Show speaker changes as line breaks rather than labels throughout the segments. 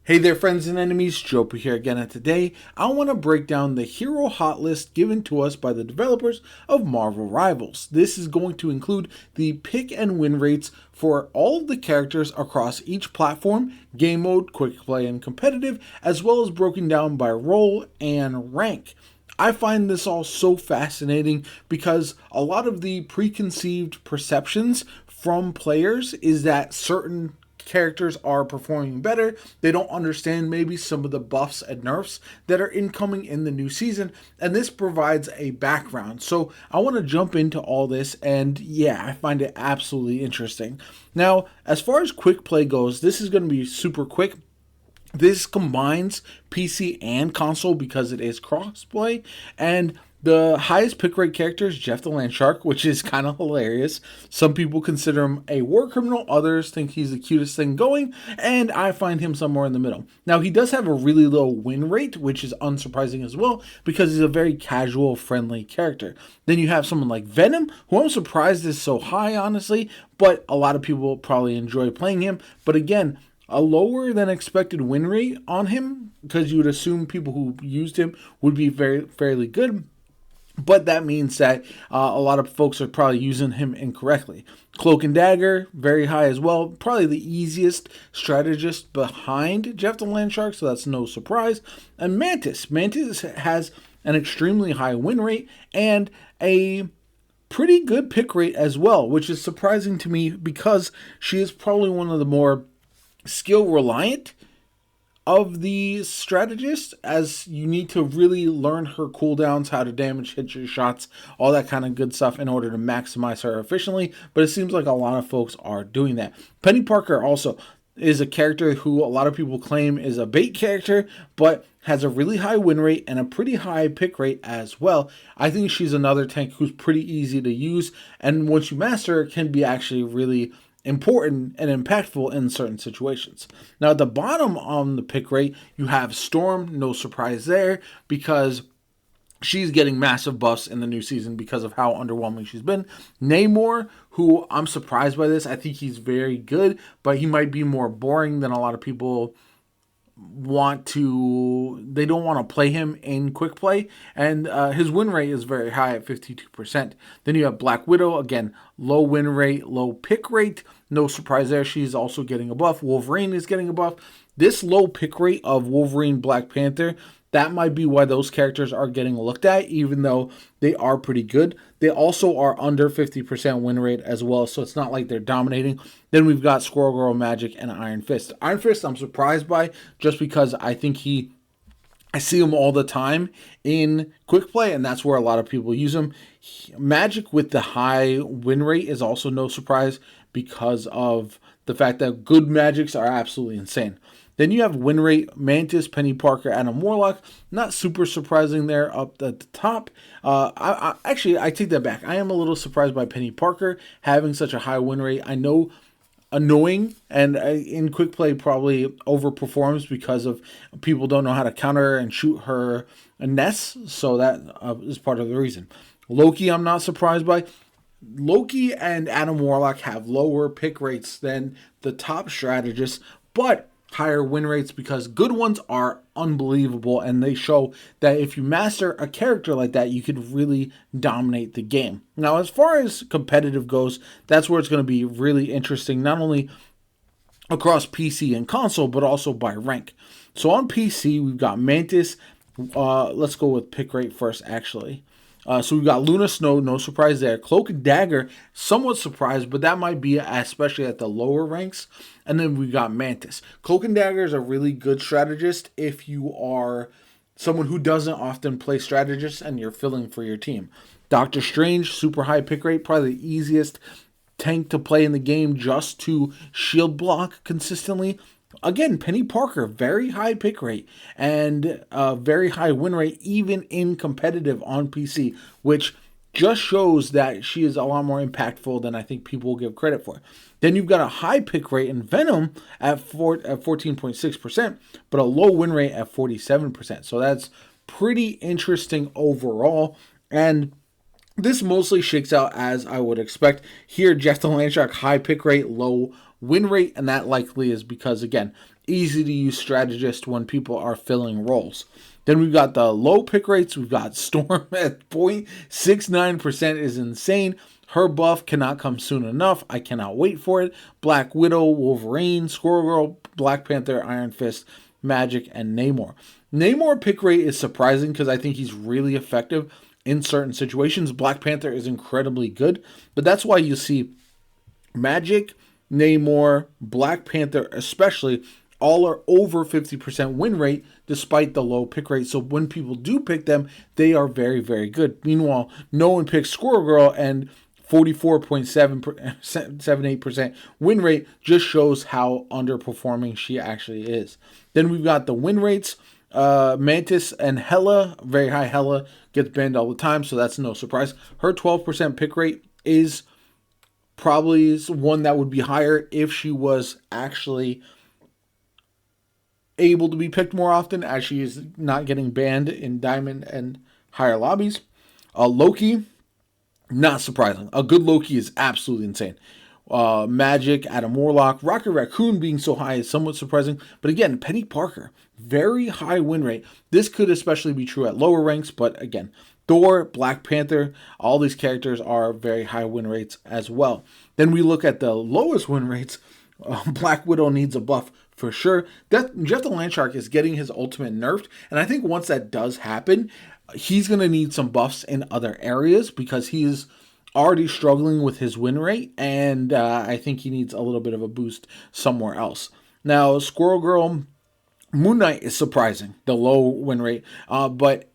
Hey there friends and enemies, JoPa here again, and today I want to break down the hero hot list given to us by the developers of Marvel Rivals. This is going to include the pick and win rates for all of the characters across each platform, game mode, quick play, and competitive, as well as broken down by role and rank. I find this all so fascinating because a lot of the preconceived perceptions from players is that certain characters are performing better. They don't understand maybe some of the buffs and nerfs that are incoming in the new season, and this provides a background. So I want to jump into all this, and yeah, I find it absolutely interesting. Now, as far as quick play goes, this is going to be super quick. This combines PC and console because it is crossplay, and the highest pick rate character is Jeff the Land Shark, which is kind of hilarious. Some people consider him a war criminal, others think he's the cutest thing going, and I find him somewhere in the middle. Now, he does have a really low win rate, which is unsurprising as well, because he's a very casual, friendly character. Then you have someone like Venom, who I'm surprised is so high, honestly, but a lot of people probably enjoy playing him. But again, a lower than expected win rate on him, because you would assume people who used him would be fairly good. But that means that a lot of folks are probably using him incorrectly. Cloak and Dagger, very high as well. Probably the easiest strategist behind Jeff the Land Shark, so that's no surprise. And Mantis. Mantis has an extremely high win rate and a pretty good pick rate as well, which is surprising to me because she is probably one of the more skill reliant of the strategists, as you need to really learn her cooldowns, how to damage hit your shots, all that kind of good stuff in order to maximize her efficiently. But it seems like a lot of folks are doing that. Penny Parker also is a character who a lot of people claim is a bait character, but has a really high win rate and a pretty high pick rate as well. I think she's another tank who's pretty easy to use, and once you master her, can be actually really important and impactful in certain situations. Now, at the bottom on the pick rate, you have Storm. No surprise there, because she's getting massive buffs in the new season because of how underwhelming she's been. Namor, who I'm surprised by this. I think he's very good, but he might be more boring than a lot of people they don't want to play him in quick play, and his win rate is very high at 52%. Then you have Black Widow, again, low win rate, low pick rate. No surprise there, she's also getting a buff. Wolverine is getting a buff. This low pick rate of Wolverine, Black Panther, that might be why those characters are getting looked at, even though they are pretty good. They also are under 50% win rate as well, so it's not like they're dominating. Then we've got Squirrel Girl, Magic, and Iron Fist. Iron Fist I'm surprised by, just because I think I see him all the time in quick play, and that's where a lot of people use him. Magic with the high win rate is also no surprise because of the fact that good magics are absolutely insane. Then you have win rate, Mantis, Penny Parker, Adam Warlock. Not super surprising there up at the top. I take that back. I am a little surprised by Penny Parker having such a high win rate. I know annoying, and in quick play probably overperforms because of people don't know how to counter her and shoot her nests, so that is part of the reason. Loki, I'm not surprised by. Loki and Adam Warlock have lower pick rates than the top strategists, but higher win rates because good ones are unbelievable, and they show that if you master a character like that, you could really dominate the game. Now, as far as competitive goes, that's where it's going to be really interesting, not only across PC and console, but also by rank. So on PC, we've got Mantis. Let's go with pick rate first, actually. So we've got Luna Snow, no surprise there. Cloak and Dagger, somewhat surprised, but that might be especially at the lower ranks. And then we've got Mantis. Cloak and Dagger is a really good strategist if you are someone who doesn't often play strategists and you're filling for your team. Doctor Strange, super high pick rate, probably the easiest tank to play in the game just to shield block consistently. Again, Penny Parker, very high pick rate and very high win rate, even in competitive on PC, which just shows that she is a lot more impactful than I think people will give credit for. Then you've got a high pick rate in Venom at 14.6%, but a low win rate at 47%. So that's pretty interesting overall. And this mostly shakes out as I would expect. Here, Jeff the Land Shark, high pick rate, low win rate, and that likely is because, again, easy to use strategist when people are filling roles. Then we've got the low pick rates. We've got Storm at 0.69% is insane. Her buff cannot come soon enough. I cannot wait for it. Black Widow, Wolverine, Squirrel Girl, Black Panther, Iron Fist, Magic, and Namor. Namor pick rate is surprising because I think he's really effective in certain situations. Black Panther is incredibly good, but that's why you see Magic, Namor, Black Panther especially, all are over 50% win rate despite the low pick rate. So when people do pick them, they are very, very good. Meanwhile, no one picks Squirrel Girl, and 44.78% win rate just shows how underperforming she actually is. Then we've got the win rates. Mantis and Hela, very high. Hela gets banned all the time, so that's no surprise. Her 12% pick rate is probably one that would be higher if she was actually able to be picked more often, as she is not getting banned in Diamond and higher lobbies. Loki, not surprising. A good Loki is absolutely insane. Magic, Adam Warlock, Rocket Raccoon being so high is somewhat surprising. But again, Penny Parker, very high win rate. This could especially be true at lower ranks, but again, Thor, Black Panther, all these characters are very high win rates as well. Then we look at the lowest win rates. Black Widow needs a buff for sure. Jeff the Landshark is getting his ultimate nerfed, and I think once that does happen, he's going to need some buffs in other areas because he is already struggling with his win rate, and I think he needs a little bit of a boost somewhere else. Now, Squirrel Girl, Moon Knight is surprising, the low win rate, but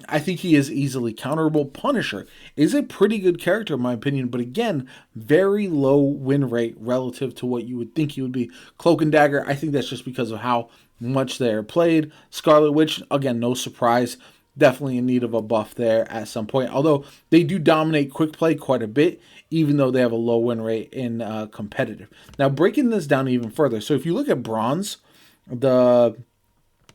I think he is easily counterable. Punisher is a pretty good character in my opinion, but again, very low win rate relative to what you would think he would be. Cloak and Dagger, I think that's just because of how much they're played. Scarlet Witch, again, no surprise. Definitely in need of a buff there at some point. Although they do dominate quick play quite a bit, even though they have a low win rate in competitive. Now, breaking this down even further. So if you look at bronze, the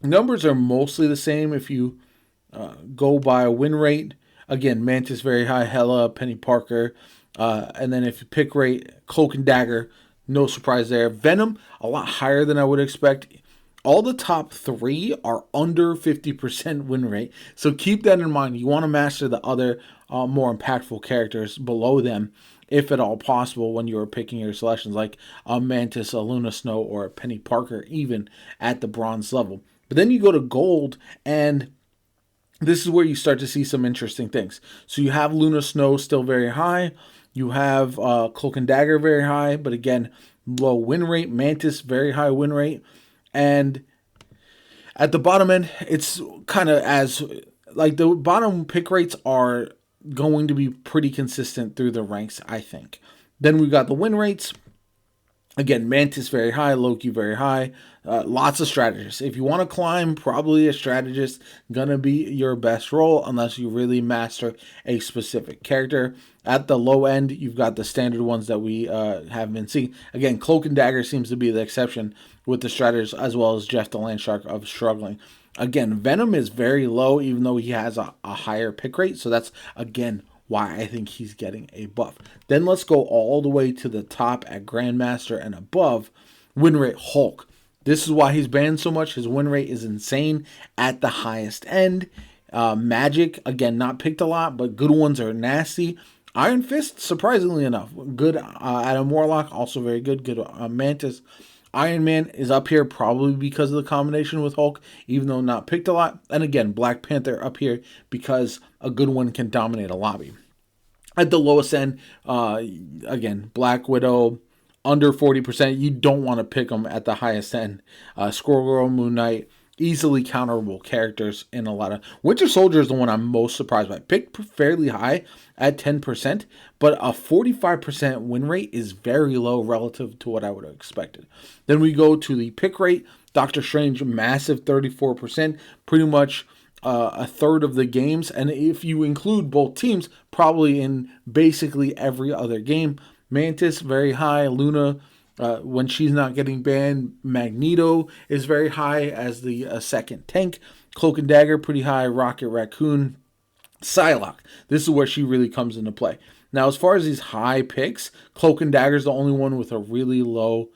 numbers are mostly the same if you go by win rate. Again, Mantis very high, Hela, Penny Parker. And then if you pick rate, Cloak and Dagger, no surprise there. Venom, a lot higher than I would expect. All the top three are under 50% win rate. So keep that in mind. You want to master the other more impactful characters below them, if at all possible, when you're picking your selections, like a Mantis, a Luna Snow, or a Penny Parker, even at the bronze level. But then you go to gold, and this is where you start to see some interesting things. So you have Luna Snow still very high. You have Cloak and Dagger very high, but again, low win rate. Mantis, very high win rate. And at the bottom end, it's kind of as, like, the bottom pick rates are going to be pretty consistent through the ranks, I think. Then we got the win rates. Again, Mantis very high, Loki very high. Lots of strategists. If you want to climb, probably a strategist gonna be your best role unless you really master a specific character. At the low end, you've got the standard ones that we have been seeing. Again, Cloak and Dagger seems to be the exception with the strategists, as well as Jeff the Landshark of struggling. Again, Venom is very low, even though he has a higher pick rate. So that's, again, why I think he's getting a buff. Then let's go all the way to the top at Grandmaster and above. Win rate Hulk. This is why he's banned so much. His win rate is insane at the highest end. Magic, again, not picked a lot, but good ones are nasty. Iron Fist, surprisingly enough, good. Adam Warlock, also very good. Good Mantis. Iron Man is up here probably because of the combination with Hulk, even though not picked a lot. And again, Black Panther up here because a good one can dominate a lobby. At the lowest end, again, Black Widow, under 40%. You don't want to pick them at the highest end. Squirrel Girl, Moon Knight, easily counterable characters in a lot of... Winter Soldier is the one I'm most surprised by. Picked fairly high at 10%, but a 45% win rate is very low relative to what I would have expected. Then we go to the pick rate. Doctor Strange, massive 34%, pretty much a third of the games. And if you include both teams, probably in basically every other game. Mantis, very high. Luna, when she's not getting banned. Magneto is very high as the second tank. Cloak and Dagger, pretty high. Rocket Raccoon. Psylocke. This is where she really comes into play. Now, as far as these high picks, Cloak and Dagger is the only one with a really low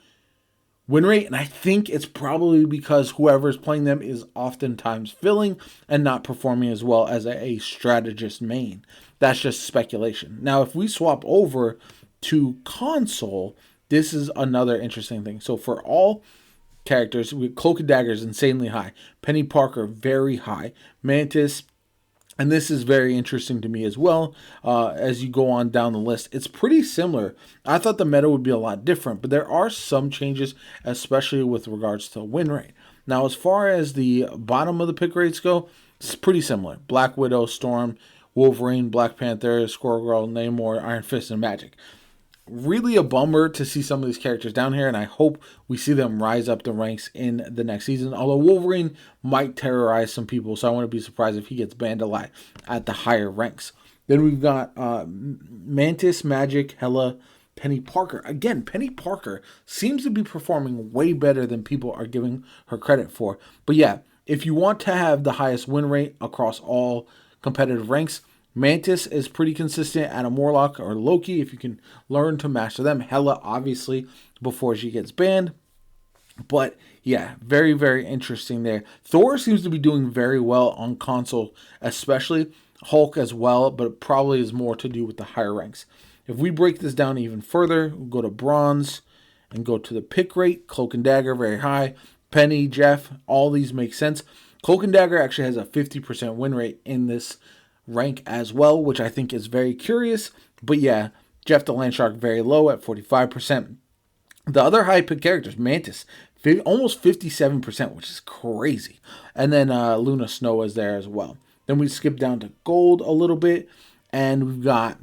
win rate, and I think it's probably because whoever's playing them is oftentimes filling and not performing as well as a strategist main. That's just speculation. Now, if we swap over to console, this is another interesting thing. So for all characters, Cloak and Dagger is insanely high. Penny Parker, very high. Mantis, and this is very interesting to me as well, as you go on down the list. It's pretty similar. I thought the meta would be a lot different, but there are some changes, especially with regards to win rate. Now, as far as the bottom of the pick rates go, it's pretty similar. Black Widow, Storm, Wolverine, Black Panther, Squirrel Girl, Namor, Iron Fist, and Magic. Really a bummer to see some of these characters down here, and I hope we see them rise up the ranks in the next season. Although Wolverine might terrorize some people, so I wouldn't be surprised if he gets banned a lot at the higher ranks. Then we've got Mantis, Magic, Hela, Penny Parker. Again, Penny Parker seems to be performing way better than people are giving her credit for. But yeah, if you want to have the highest win rate across all competitive ranks, Mantis is pretty consistent. Adam Warlock or Loki, if you can learn to master them. Hela, obviously, before she gets banned. But yeah, very, very interesting there. Thor seems to be doing very well on console, especially. Hulk as well, but it probably is more to do with the higher ranks. If we break this down even further, we'll go to bronze and go to the pick rate. Cloak and Dagger, very high. Penny, Jeff, all these make sense. Cloak and Dagger actually has a 50% win rate in this rank as well, which I think is very curious. But yeah, Jeff the Landshark very low at 45%. The other high pick characters, Mantis, almost 57%, which is crazy. And then Luna Snow is there as well. Then we skip down to gold a little bit, and we've got,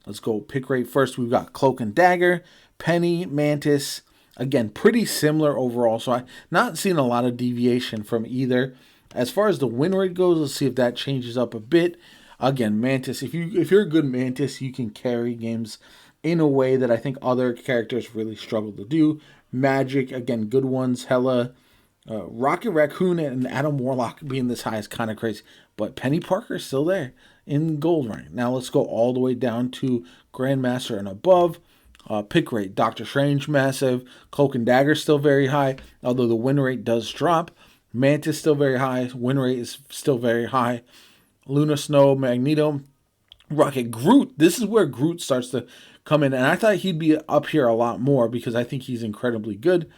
let's go pick rate first. We've got Cloak and Dagger, Penny, Mantis. Again, pretty similar overall, so I'm not seeing a lot of deviation from either. As far as the win rate goes, let's see if that changes up a bit. Again, Mantis, if you're a good Mantis, you can carry games in a way that I think other characters really struggle to do. Magic, again, good ones. Hela, Rocket Raccoon, and Adam Warlock being this high is kind of crazy. But Penny Parker is still there in gold rank. Now let's go all the way down to Grandmaster and above. Pick rate, Doctor Strange, massive. Cloak and Dagger still very high, although the win rate does drop. Mantis still very high. Win rate is still very high. Luna Snow, Magneto, Rocket, Groot. This is where Groot starts to come in. And I thought he'd be up here a lot more because I think he's incredibly good.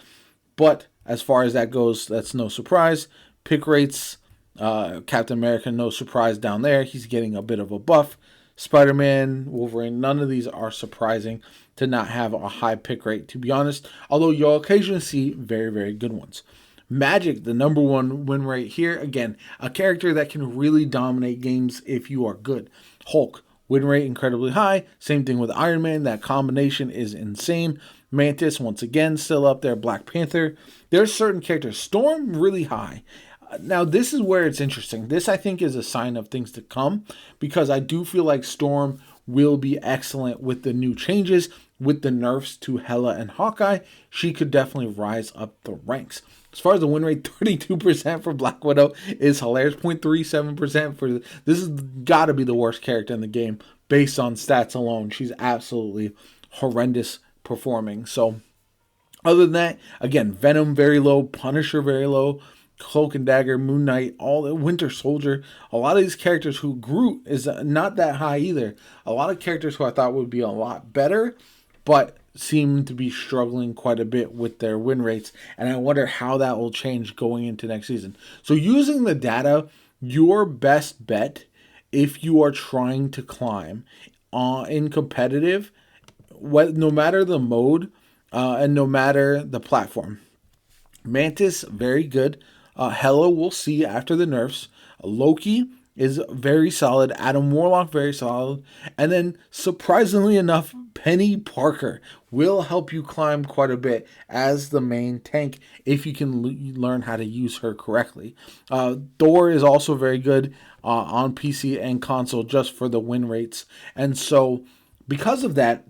But as far as that goes, that's no surprise. Pick rates, Captain America, no surprise down there. He's getting a bit of a buff. Spider-Man, Wolverine, none of these are surprising to not have a high pick rate, to be honest. Although you'll occasionally see very, very good ones. Magic, the number one win rate here. Again, a character that can really dominate games if you are good. Hulk, win rate incredibly high. Same thing with Iron Man. That combination is insane. Mantis, once again, still up there. Black Panther. There's certain characters. Storm, really high. Now, this is where it's interesting. This, I think, is a sign of things to come because I do feel like Storm will be excellent with the new changes, with the nerfs to Hela and Hawkeye. She could definitely rise up the ranks. As far as the win rate, 32% for Black Widow is hilarious. 0.37% for this has got to be the worst character in the game based on stats alone. She's absolutely horrendous performing. So other than that, again, Venom very low, Punisher very low, Cloak and Dagger, Moon Knight, all the Winter Soldier. A lot of these characters who Groot is not that high either. A lot of characters who I thought would be a lot better, but seem to be struggling quite a bit with their win rates, and I wonder how that will change going into next season. So using the data, your best bet if you are trying to climb in competitive, no matter the mode and no matter the platform. Mantis, very good. Hela, we'll see after the nerfs. Loki is very solid. Adam Warlock, very solid. And then, surprisingly enough, Penny Parker will help you climb quite a bit as the main tank if you can learn how to use her correctly. Thor is also very good on PC and console just for the win rates. And so, because of that,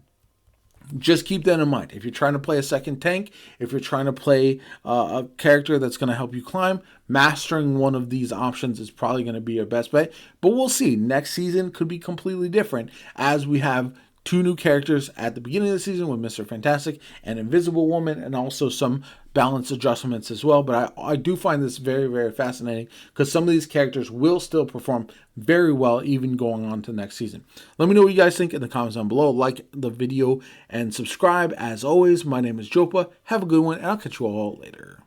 just keep that in mind. If you're trying to play a second tank, if you're trying to play a character that's going to help you climb, mastering one of these options is probably going to be your best bet. But we'll see. Next season could be completely different as we have 2 new characters at the beginning of the season with Mr. Fantastic and Invisible Woman, and also some balance adjustments as well. But I do find this very, very fascinating because some of these characters will still perform very well even going on to next season. Let me know what you guys think in the comments down below. Like the video and subscribe. As always, my name is Jopa. Have a good one, and I'll catch you all later.